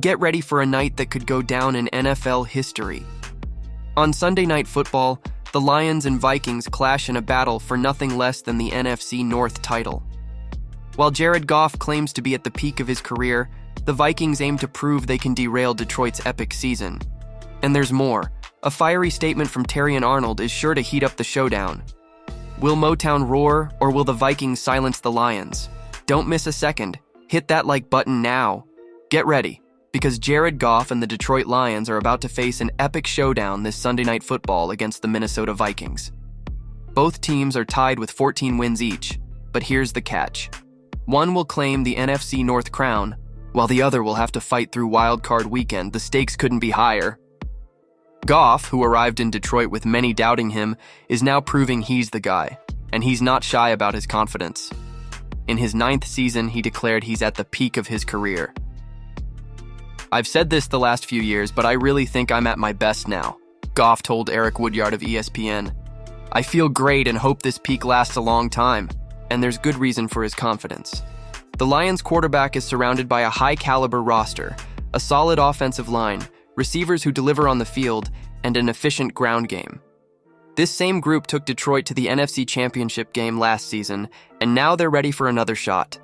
Get ready for a night that could go down in NFL history. On Sunday Night Football, the Lions and Vikings clash in a battle for nothing less than the NFC North title. While Jared Goff claims to be at the peak of his career, the Vikings aim to prove they can derail Detroit's epic season. And there's more. A fiery statement from Terrion Arnold is sure to heat up the showdown. Will Motown roar, or will the Vikings silence the Lions? Don't miss a second. Hit that like button now. Get ready, because Jared Goff and the Detroit Lions are about to face an epic showdown this Sunday Night Football against the Minnesota Vikings. Both teams are tied with 14 wins each, but here's the catch. One will claim the NFC North crown, while the other will have to fight through Wild Card Weekend. The stakes couldn't be higher. Goff, who arrived in Detroit with many doubting him, is now proving he's the guy, and he's not shy about his confidence. In his 9th season, he declared he's at the peak of his career. I've said this the last few years, but I really think I'm at my best now, Goff told Eric Woodyard of ESPN. I feel great and hope this peak lasts a long time, and there's good reason for his confidence. The Lions quarterback is surrounded by a high-caliber roster, a solid offensive line, receivers who deliver on the field, and an efficient ground game. This same group took Detroit to the NFC Championship game last season, and now they're ready for another shot.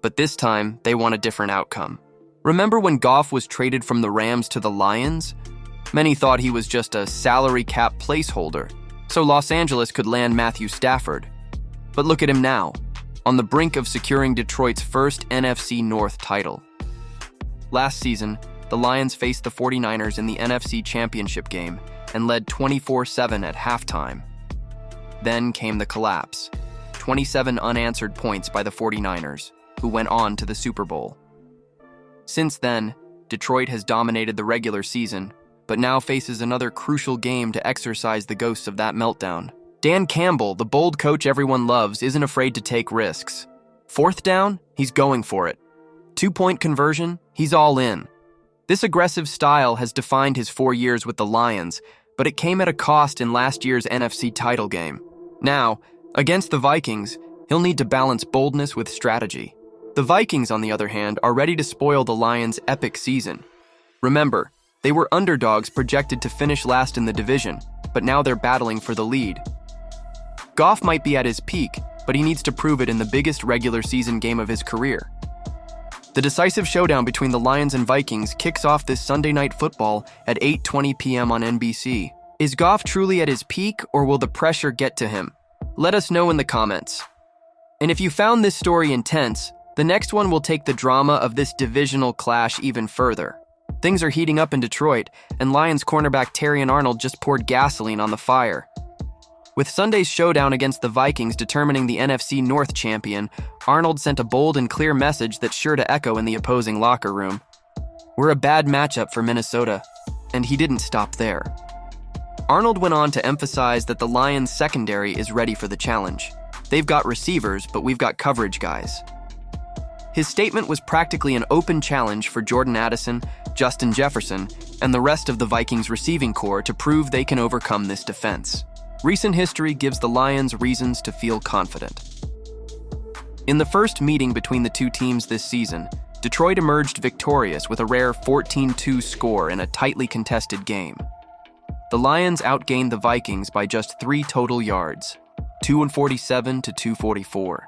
But this time, they want a different outcome. Remember when Goff was traded from the Rams to the Lions? Many thought he was just a salary cap placeholder, so Los Angeles could land Matthew Stafford. But look at him now, on the brink of securing Detroit's first NFC North title. Last season, the Lions faced the 49ers in the NFC Championship game and led 24-7 at halftime. Then came the collapse, 27 unanswered points by the 49ers, who went on to the Super Bowl. Since then, Detroit has dominated the regular season, but now faces another crucial game to exorcise the ghosts of that meltdown. Dan Campbell, the bold coach everyone loves, isn't afraid to take risks. 4th down, he's going for it. 2-point conversion, he's all in. This aggressive style has defined his 4 years with the Lions, but it came at a cost in last year's NFC title game. Now, against the Vikings, he'll need to balance boldness with strategy. The Vikings, on the other hand, are ready to spoil the Lions' epic season. Remember, they were underdogs projected to finish last in the division, but now they're battling for the lead. Goff might be at his peak, but he needs to prove it in the biggest regular season game of his career. The decisive showdown between the Lions and Vikings kicks off this Sunday Night Football at 8:20 p.m. on NBC. Is Goff truly at his peak, or will the pressure get to him? Let us know in the comments. And if you found this story intense, the next one will take the drama of this divisional clash even further. Things are heating up in Detroit, and Lions cornerback Terrion Arnold just poured gasoline on the fire. With Sunday's showdown against the Vikings determining the NFC North champion, Arnold sent a bold and clear message that's sure to echo in the opposing locker room. We're a bad matchup for Minnesota, and he didn't stop there. Arnold went on to emphasize that the Lions' secondary is ready for the challenge. They've got receivers, but we've got coverage guys. His statement was practically an open challenge for Jordan Addison, Justin Jefferson, and the rest of the Vikings receiving corps to prove they can overcome this defense. Recent history gives the Lions reasons to feel confident. In the first meeting between the two teams this season, Detroit emerged victorious with a rare 14-2 score in a tightly contested game. The Lions outgained the Vikings by just 3 total yards, 247 to 244.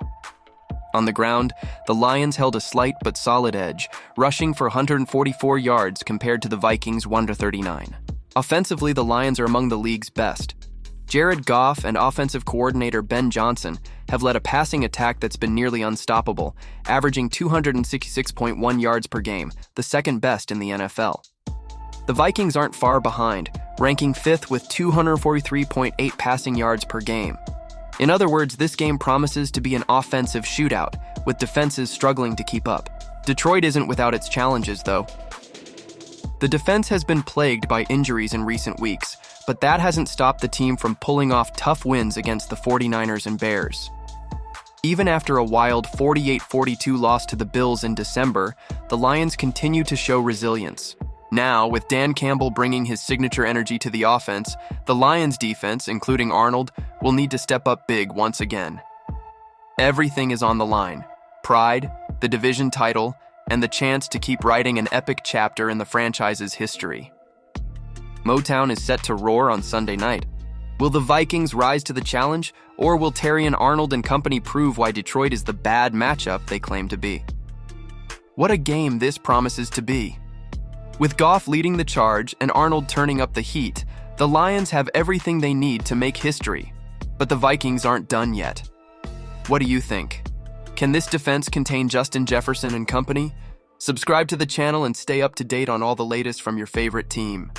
On the ground, the Lions held a slight but solid edge, rushing for 144 yards compared to the Vikings' 139. Offensively, the Lions are among the league's best. Jared Goff and offensive coordinator Ben Johnson have led a passing attack that's been nearly unstoppable, averaging 266.1 yards per game, the second best in the NFL. The Vikings aren't far behind, ranking 5th with 243.8 passing yards per game. In other words, this game promises to be an offensive shootout, with defenses struggling to keep up. Detroit isn't without its challenges, though. The defense has been plagued by injuries in recent weeks, but that hasn't stopped the team from pulling off tough wins against the 49ers and Bears. Even after a wild 48-42 loss to the Bills in December, the Lions continue to show resilience. Now, with Dan Campbell bringing his signature energy to the offense, the Lions' defense, including Arnold, will need to step up big once again. Everything is on the line. Pride, the division title, and the chance to keep writing an epic chapter in the franchise's history. Motown is set to roar on Sunday night. Will the Vikings rise to the challenge, or will Terrion Arnold and company prove why Detroit is the bad matchup they claim to be? What a game this promises to be. With Goff leading the charge and Arnold turning up the heat, the Lions have everything they need to make history, but the Vikings aren't done yet. What do you think? Can this defense contain Justin Jefferson and company? Subscribe to the channel and stay up to date on all the latest from your favorite team.